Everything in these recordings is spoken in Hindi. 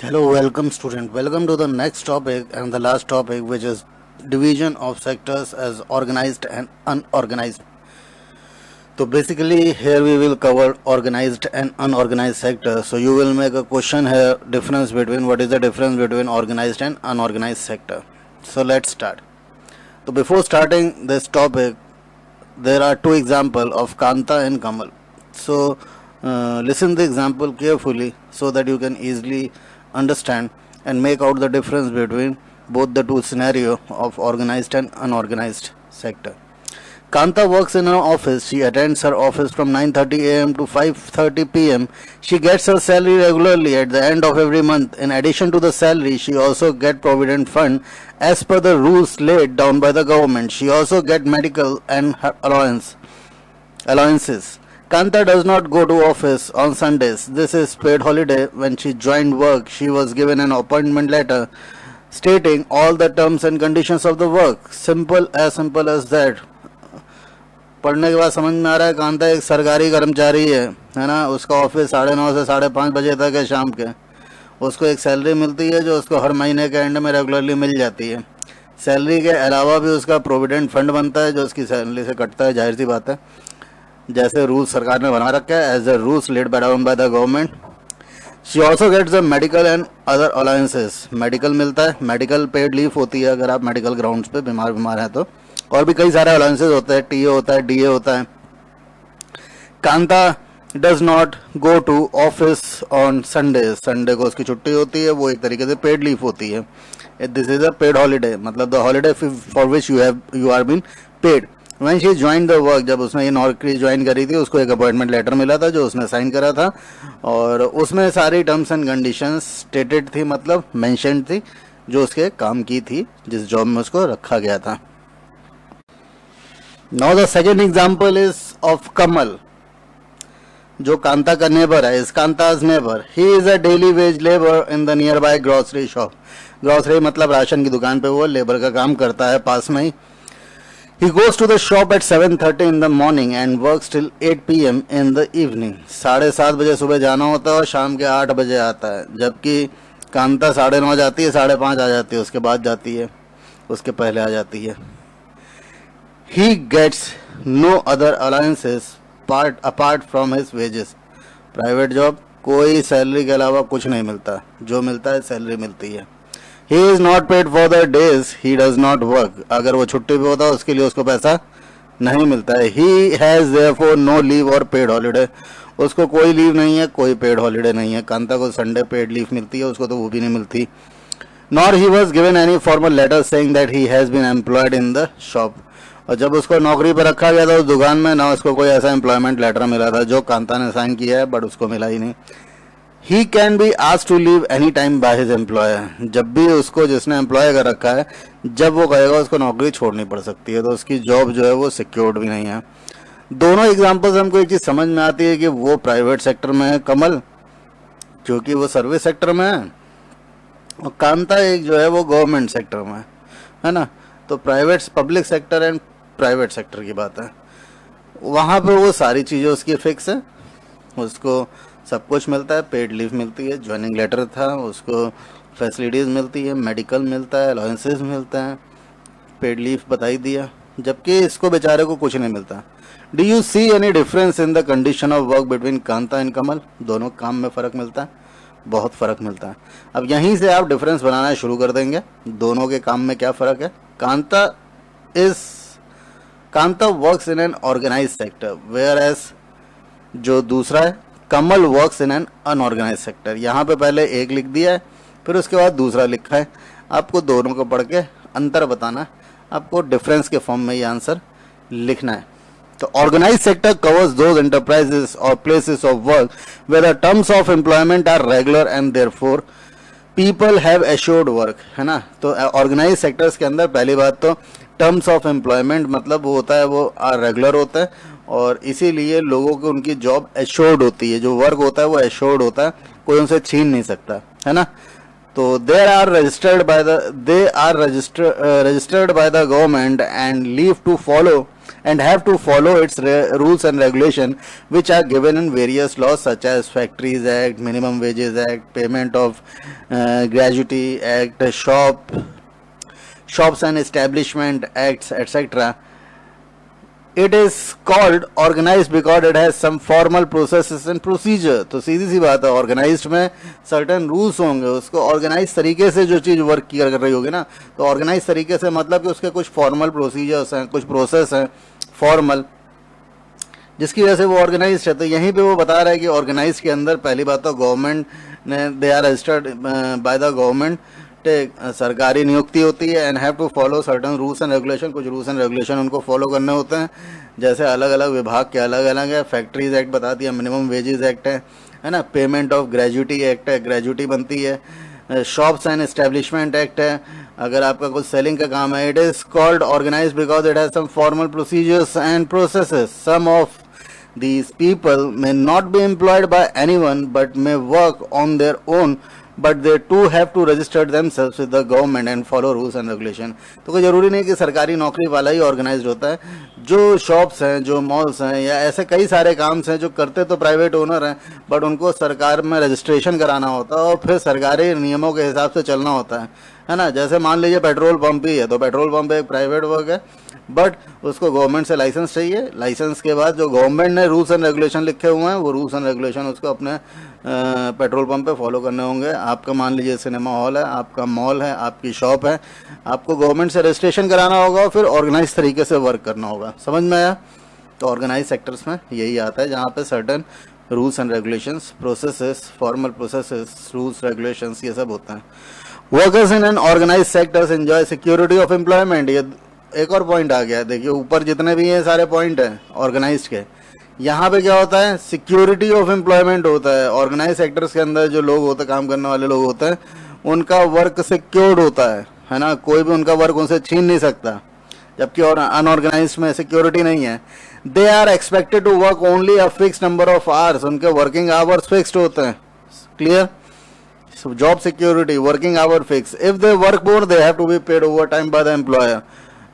Hello, welcome student. Welcome to the next topic and the last topic, which is division of sectors as organized and unorganized. So basically here we will cover organized and unorganized sector. So you will make a question here, difference between what is the difference between organized and unorganized sector. So let's start. So before starting this topic, there are two examples of Kanta and Kamal. So listen the example carefully so that you can easily understand and make out the difference between both the two scenario of organized and unorganized sector. Kanta works in her office. She attends her office from 9:30 a.m. to 5:30 p.m. She gets her salary regularly at the end of every month. In addition to the salary, she also get provident fund as per the rules laid down by the government. She also get medical and allowances. Kanta does not go to office on Sundays. This is paid holiday. When she joined work, she was given an appointment letter stating all the terms and conditions of the work. Simple as that. पढ़ने के बाद समझ में आ रहा है कांता एक सरकारी कर्मचारी है ना। उसका ऑफिस 9:30 से 5:30 बजे तक है शाम के। उसको एक सैलरी मिलती है जो उसको हर महीने के एंड में रेगुलरली मिल जाती है। सैलरी के अलावा भी उसका प्रोविडेंट फंड बनता है जो उसकी सैलरी से कटता है, जाहिर सी बात है, जैसे रूल सरकार ने बना रखा है as the rules laid down by the government. She also gets the medical and other allowances. Medical मिलता है, मेडिकल पेड लीव होती है अगर आप मेडिकल ग्राउंड्स पे बीमार हैं तो, और भी कई सारे अलाउंसेस होते हैं, टीए होता है, डीए होता है। Kanta does not go to office on Sunday. Sunday को उसकी छुट्टी होती है, वो एक तरीके से पेड लीव होती है। This is a paid holiday, मतलब the holiday for which you are been paid. When she join the work, जब उसने ये नौकरी ज्वाइन करी थी, उसको एक अपॉइंटमेंट लेटर मिला था जो उसने साइन करा था, और उसमें सारी टर्म्स एंड कंडीशंस स्टेटेड थी, मतलब मेंशन्ड थी, जो उसके काम की थी, जिस जॉब में उसको रखा गया था। Now the second example is of Kamal, जो कांता का नेबर है। इस Kanta's neighbour, he is a daily wage labour in the nearby grocery shop. Grocery मतलब राशन की दुकान पे वो लेबर का काम करता है पास में ही। He goes to the shop at 7:30 in the morning and works till 8 p.m. in the evening. 7:30 बजे सुबह जाना होता है और शाम के 8 बजे आता है, जबकि कांता 9:30 जाती है, 5:30 आ जाती है, उसके बाद जाती है, उसके पहले आ जाती है। He gets no other allowances apart from his wages. Private job, कोई सैलरी के अलावा कुछ नहीं मिलता, जो मिलता है सैलरी मिलती है। He is not paid for the days he does not work. अगर वो छुट्टी पे होता है उसके लिए उसको पैसा नहीं मिलता है। He has therefore no leave or paid holiday. उसको कोई लीव नहीं है, कोई पेड हॉलीडे नहीं है। कांता को संडे पेड लीव मिलती है, उसको तो वो भी नहीं मिलती। Nor he was given any formal letter saying that he has been employed in the shop. और जब उसको नौकरी पर रखा गया था उस दुकान में, ना उसको कोई ऐसा एम्प्लॉयमेंट लेटर मिला था जो कांता ने साइन किया है, बट उसको मिला ही नहीं। He can be asked to leave any time by his employer. जब भी उसको जिसने एम्प्लॉय कर रखा है, जब वो कहेगा उसको नौकरी छोड़नी पड़ सकती है, तो उसकी जॉब जो है वो सिक्योर्ड भी नहीं है। दोनों एग्जांपल से हमको एक चीज़ समझ में आती है कि वो प्राइवेट सेक्टर में है कमल, क्योंकि वो सर्विस सेक्टर में है, और कांता एक जो है वो गवर्नमेंट सेक्टर में है ना। तो private public sector and private sector की बात है। वहाँ पे वो सारी चीज़ें उसकी फिक्स है, उसको सब कुछ मिलता है, पेड लीव मिलती है, ज्वाइनिंग लेटर था, उसको फैसिलिटीज़ मिलती है, मेडिकल मिलता है, अलाउंसेस मिलता है, पेड लीव बता ही दिया, जबकि इसको बेचारे को कुछ नहीं मिलता। Do you see any difference in the condition of work between Kanta and Kamal? दोनों काम में फ़र्क मिलता है, बहुत फ़र्क मिलता है। अब यहीं से आप डिफरेंस बनाना शुरू कर देंगे, दोनों के काम में क्या फ़र्क है। Kanta works in an organise sector, whereas जो दूसरा है Kamal works in an unorganise sector. यहाँ पे पहले एक लिख दिया है, फिर उसके बाद दूसरा लिखा है। आपको दोनों को पढ़ के अंतर बताना, आपको डिफरेंस के फॉर्म में ये आंसर लिखना है। तो organise sector covers those enterprises और places of work where the terms of employment are regular and therefore people have assured work, है ना। तो ऑर्गेनाइज सेक्टर्स के अंदर पहली बात तो टर्म्स ऑफ एम्प्लॉयमेंट मतलब वो होता है, वो रेगुलर होता है, और इसीलिए लोगों को उनकी जॉब एश्योर्ड होती है, जो वर्क होता है वो एश्योर्ड होता है, कोई उनसे छीन नहीं सकता, है ना। तो they are registered by the government and leave to follow and have to follow its rules and regulation which are given in various laws such as Factories Act, Minimum Wages Act, Payment of Gratuity Act, Shops and Establishment Acts, etc. It is called organized because it has some formal processes and procedure. तो सीधी सी बात है, ऑर्गेनाइज्ड में सर्टन रूल्स होंगे, उसको ऑर्गेनाइज तरीके से जो चीज़ वर्क कर रही होगी ना, तो ऑर्गेनाइज तरीके से मतलब कि उसके कुछ फॉर्मल प्रोसीजर्स हैं, कुछ प्रोसेस हैं फॉर्मल, जिसकी वजह से वो ऑर्गेनाइज है। तो यहीं पे वो बता रहा है कि ऑर्गेनाइज के अंदर पहली बात तो गवर्नमेंट ने, they are registered by the government, सरकारी नियुक्ति होती है, and have to follow certain rules and regulation, कुछ रूल्स एंड रेगुलेशन उनको फॉलो करने होते हैं, जैसे अलग अलग विभाग के अलग अलग है। फैक्ट्रीज एक्ट बता दिया, मिनिमम वेजेस एक्ट है ना, पेमेंट ऑफ ग्रेजुटी एक्ट है, ग्रेजुटी बनती है, शॉप्स एंड एस्टेब्लिशमेंट एक्ट है, अगर आपका कुछ सेलिंग का काम है। It is called organise because it has some formal procedures and processes. Some of these people may not be employed by anyone but may work on their own, but they too have to register themselves with the government and follow rules and regulation। तो कोई ज़रूरी नहीं कि सरकारी नौकरी वाला ही ऑर्गेनाइज्ड होता है, जो शॉप्स हैं, जो मॉल्स हैं, या ऐसे कई सारे काम हैं जो करते तो प्राइवेट ओनर हैं, बट उनको सरकार में रजिस्ट्रेशन कराना होता है और फिर सरकारी नियमों के हिसाब से चलना होता है ना। जैसे मान लीजिए पेट्रोल पंप ही है, तो पेट्रोल पंप एक प्राइवेट वर्क है, बट उसको गवर्नमेंट से लाइसेंस चाहिए। लाइसेंस के बाद जो गवर्नमेंट ने रूल्स एंड रेगुलेशन लिखे हुए हैं, वो रूल्स एंड रेगुलेशन उसको अपने पेट्रोल पंप पे फॉलो करने होंगे। आपका मान लीजिए सिनेमा हॉल है, आपका मॉल है, आपकी शॉप है, आपको गवर्नमेंट से रजिस्ट्रेशन कराना होगा और फिर ऑर्गेनाइज तरीके से वर्क करना होगा। समझ में आया? तो ऑर्गेनाइज सेक्टर्स में यही आता है, जहाँ पे certain rules and regulations, processes, formal processes, rules regulations, ये सब होता है। Workers in an organise sectors enjoy security of employment. ये एक और पॉइंट आ गया, देखिए ऊपर जितने भी ये सारे पॉइंट हैं ऑर्गेनाइज के, यहाँ पे क्या होता है, सिक्योरिटी ऑफ एम्प्लॉयमेंट होता है। ऑर्गेनाइज सेक्टर्स के अंदर जो लोग होते हैं, काम करने वाले लोग होते हैं, उनका वर्क सिक्योर्ड होता है ना, कोई भी उनका वर्क उनसे छीन नहीं सकता, जबकि और अनऑर्गेनाइज में सिक्योरिटी नहीं है। They are expected to work only a fix number of hours, उनके वर्किंग आवर्स फिक्स्ड होते हैं। Clear? Job security, working hour fix. If they work more they have to be paid overtime by the employer.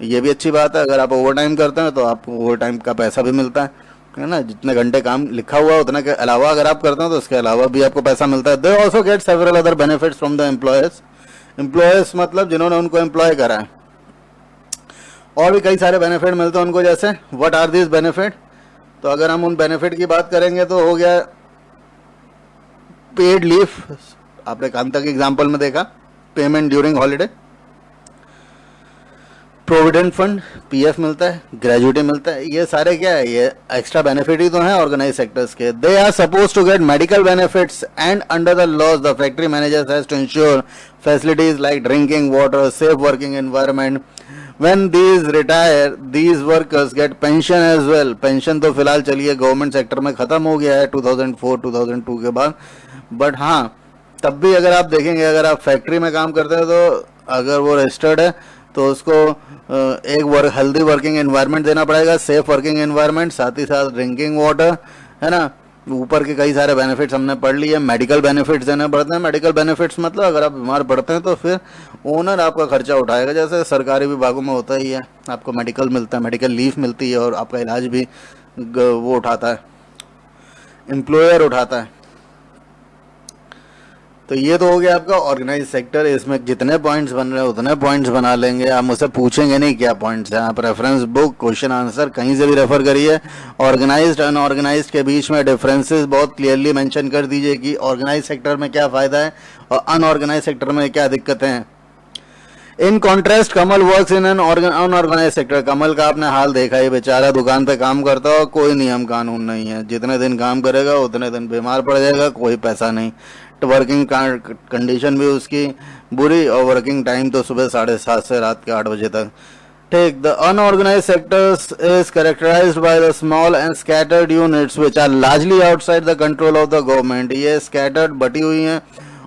ये भी अच्छी बात है, अगर आप ओवर टाइम करते हैं तो आपको ओवर टाइम का पैसा भी मिलता है ना, जितने घंटे काम लिखा हुआ उतने के अलावा अगर आप करते हैं तो उसके अलावा भी आपको पैसा मिलता है। They also get several other benefits from the employers. Employers मतलब जिन्होंने उनको एम्प्लॉय करा है, और भी कई सारे बेनिफिट मिलते हैं उनको। जैसे व्हाट आर दिस बेनिफिट? तो अगर हम उन बेनिफिट की बात करेंगे तो हो गया पेड लीव, आपने कांता के एग्जाम्पल में देखा, payment during holiday, provident fund, PF मिलता है, ग्रेजुटी मिलता है। ये सारे क्या है, ये एक्स्ट्रा बेनिफिट ही तो हैं ऑर्गेनाइज सेक्टर्स के। They are suppose to get medical benefits and under the laws the factory managers has to ensure facilities like drinking water, safe working environment. When these retire these workers get pension as well. Pension तो फिलहाल चलिए गवर्नमेंट सेक्टर में खत्म हो गया है 2004-2002 के बाद, बट हाँ तब भी अगर आप देखेंगे, अगर आप फैक्ट्री में काम करते हैं तो अगर वो रजिस्टर्ड है तो उसको एक हेल्दी वर्किंग एनवायरनमेंट देना पड़ेगा, सेफ वर्किंग एनवायरनमेंट, साथ ही साथ ड्रिंकिंग वाटर, है ना। ऊपर के कई सारे बेनिफिट्स हमने पढ़ लिए। मेडिकल बेनिफिट्स देने पड़ते हैं। मेडिकल बेनिफिट्स मतलब अगर आप बीमार पड़ते हैं तो फिर ओनर आपका खर्चा उठाएगा, जैसे सरकारी विभागों में होता ही है, आपको मेडिकल मिलता है, मेडिकल लीव मिलती है और आपका इलाज भी वो उठाता है, एम्प्लॉयर उठाता है। तो ये तो हो गया आपका ऑर्गेनाइज सेक्टर। इसमें जितने पॉइंट्स बन रहे हैं उतने पॉइंट्स बना लेंगे, आप मुझसे पूछेंगे नहीं क्या पॉइंट्स हैं। आप रेफरेंस बुक, क्वेश्चन आंसर कहीं से भी रेफर करिए। ऑर्गेनाइज्ड अनऑर्गेनाइज्ड के बीच में डिफरेंसेस बहुत क्लियरली मेंशन कर दीजिए कि ऑर्गेनाइज सेक्टर में क्या फ़ायदा है और अनऑर्गेनाइज सेक्टर में क्या दिक्कतें हैं। In contrast Kamal works in an unorganise sector. Kamal का आपने हाल देखा है, बेचारा दुकान पे काम करता हो, कोई नियम कानून नहीं है, जितने दिन काम करेगा उतने दिन बीमार पड़ जाएगा, कोई पैसा नहीं। तो वर्किंग कंडीशन भी उसकी बुरी और वर्किंग टाइम तो सुबह 7:30 से रात के 8 बजे तक। ठीक। The unorganise sectors is characterised by the small and scattered units which are largely outside the control of the government. ये स्कैटर्ड बटी हुई हैं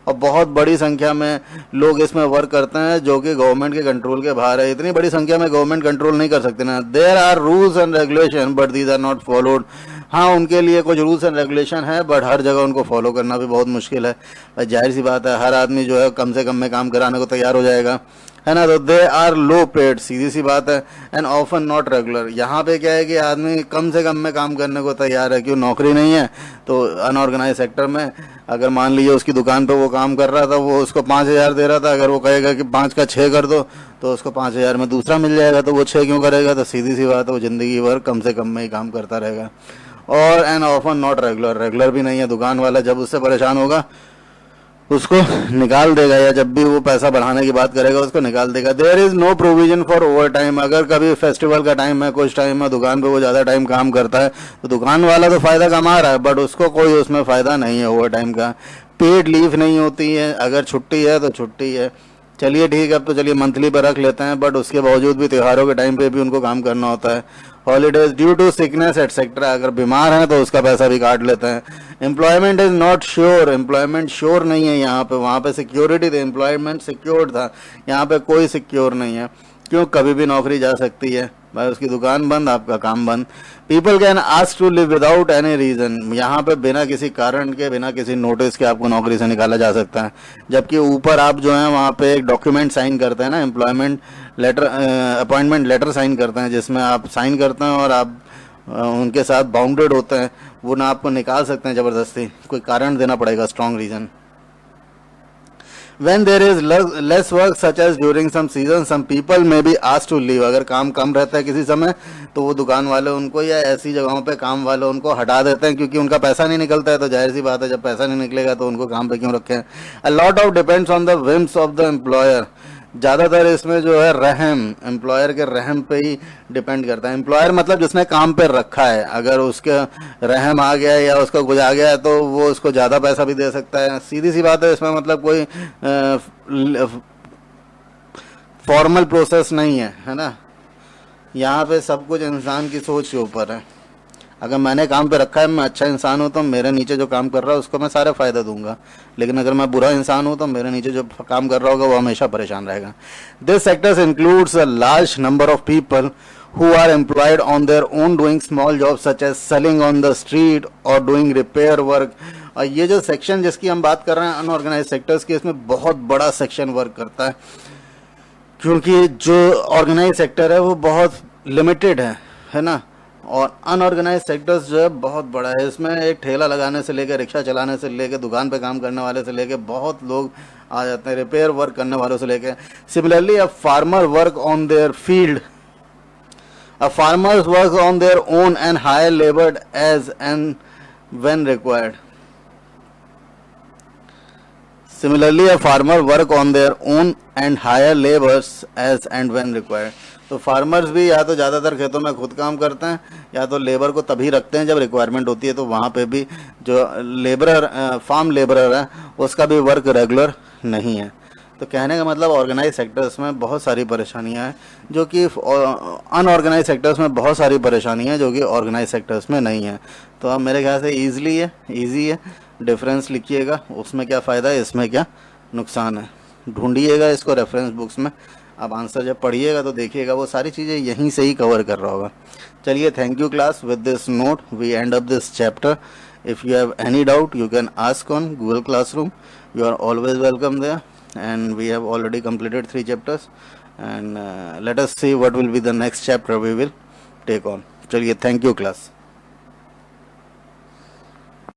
और बहुत बड़ी संख्या में लोग इसमें वर्क करते हैं जो कि गवर्नमेंट के कंट्रोल के बाहर है। इतनी बड़ी संख्या में गवर्नमेंट कंट्रोल नहीं कर सकते ना। There are rules and regulation but these are not followed. हाँ, उनके लिए कुछ रूल्स एंड रेगुलेशन है, बट हर जगह उनको फॉलो करना भी बहुत मुश्किल है। जाहिर सी बात है, हर आदमी जो है कम से कम में काम कराने को तैयार हो जाएगा। है ना, तो दे आर लो पेड, सीधी सी बात है, एंड ऑफन नॉट रेगुलर। यहाँ पे क्या है कि आदमी कम से कम में काम करने को तैयार है, क्यों, नौकरी नहीं है। तो अनऑर्गेनाइज सेक्टर में अगर मान लीजिए उसकी दुकान पे वो काम कर रहा था, वो उसको 5,000 दे रहा था, अगर वो कहेगा कि 5 का 6 कर दो, तो उसको 5,000 में दूसरा मिल जाएगा, तो वो 6 क्यों करेगा। तो सीधी सी बात है, वो ज़िंदगी भर कम से कम में ही काम करता रहेगा। और and often not regular, regular भी नहीं है। दुकान वाला जब उससे परेशान होगा उसको निकाल देगा, या जब भी वो पैसा बढ़ाने की बात करेगा उसको निकाल देगा। There is no provision for overtime. अगर कभी फेस्टिवल का टाइम है, कुछ टाइम है, दुकान पे वो ज़्यादा टाइम काम करता है, तो दुकान वाला तो फ़ायदा कमा रहा है, बट उसको कोई उसमें फ़ायदा नहीं है ओवर टाइम का। पेड लीव नहीं होती है, अगर छुट्टी है तो छुट्टी है, चलिए ठीक है, अब तो चलिए मंथली पर रख लेते हैं, बट उसके बावजूद भी त्योहारों के टाइम पे भी उनको काम करना होता है। Holidays due to sickness etcetera, अगर बीमार हैं तो उसका पैसा भी काट लेते हैं। Employment is not sure, employment sure नहीं है यहाँ पे। वहाँ पे सिक्योरिटी थी, एम्प्लॉयमेंट सिक्योर्ड था, यहाँ पे कोई सिक्योर नहीं है। क्यों, कभी भी नौकरी जा सकती है भाई, उसकी दुकान बंद, आपका काम बंद। People can ask to live without any reason, यहाँ पे बिना किसी कारण के, बिना किसी नोटिस के आपको नौकरी से निकाला जा सकता है। जबकि ऊपर आप जो है वहाँ पे एक डॉक्यूमेंट साइन करते हैं ना, employment letter, appointment letter sign करते हैं, जिसमें आप साइन करते हैं और आप उनके साथ बाउंडेड होते हैं, वो ना आपको निकाल सकते हैं ज़बरदस्ती, कोई कारण देना पड़ेगा, strong reason. When there is less work such as during some season, some people may be asked to leave। अगर काम कम रहता है किसी समय, तो वो दुकान वाले उनको, या ऐसी जगहों पे काम वाले उनको हटा देते हैं, क्योंकि उनका पैसा नहीं निकलता है। तो जाहिर सी बात है, जब पैसा नहीं निकलेगा तो उनको काम पे क्यों रखें। A lot of depends on the whims of the employer. ज़्यादातर इसमें जो है रहम, एम्प्लॉयर के रहम पे ही डिपेंड करता है। एम्प्लॉयर मतलब जिसने काम पे रखा है, अगर उसके रहम आ गया या उसका कुछ आ गया है, तो वो उसको ज़्यादा पैसा भी दे सकता है। सीधी सी बात है, इसमें मतलब कोई फॉर्मल प्रोसेस नहीं है ना। यहाँ पे सब कुछ इंसान की सोच के ऊपर है। अगर मैंने काम पे रखा है, मैं अच्छा इंसान हूँ, तो मेरे नीचे जो काम कर रहा है उसको मैं सारे फ़ायदा दूंगा। लेकिन अगर मैं बुरा इंसान हूँ, तो मेरे नीचे जो काम कर रहा होगा वो हमेशा परेशान रहेगा। This sectors includes a large number of people who are employed on their own doing small jobs such as selling on the street or doing repair work। और ये जो सेक्शन जिसकी हम बात कर रहे हैं अनऑर्गेनाइज सेक्टर्स की, इसमें बहुत बड़ा सेक्शन वर्क करता है, क्योंकि जो ऑर्गेनाइज सेक्टर है वो बहुत लिमिटेड है ना। और अनऑर्गेनाइज सेक्टर्स जो है बहुत बड़ा है। इसमें एक ठेला लगाने से लेकर, रिक्शा चलाने से लेकर, दुकान पे काम करने वाले से लेकर बहुत लोग आ जाते हैं, रिपेयर वर्क करने वालों से लेकर। Similarly a farmer work on their field, a farmers work on their own and hire labor as and when required। Similarly, a farmer work on their own and hire laborers as and when required। तो फार्मर्स भी या तो ज़्यादातर खेतों में खुद काम करते हैं, या तो लेबर को तभी रखते हैं जब रिक्वायरमेंट होती है। तो वहाँ पे भी जो लेबरर, फार्म लेबरर है, उसका भी वर्क रेगुलर नहीं है। तो कहने का मतलब ऑर्गेनाइज सेक्टर्स में बहुत सारी परेशानियां हैं, जो कि अनऑर्गेनाइज सेक्टर्स में बहुत सारी परेशानियां हैं जो कि ऑर्गेनाइज सेक्टर्स में नहीं है। तो अब मेरे ख्याल से ईजी है, डिफरेंस लिखिएगा, उसमें क्या फ़ायदा है, इसमें क्या नुकसान है, ढूंढिएगा इसको रेफरेंस बुक्स में। अब आंसर जब पढ़िएगा तो देखिएगा वो सारी चीज़ें यहीं से ही कवर कर रहा होगा। चलिए, thank you class. With this note we end up this chapter. If you have any doubt you can ask on Google classroom, you are always welcome there, and we have already completed 3 chapters, and let us see what will be the next chapter we will take on. चलिए, thank you class।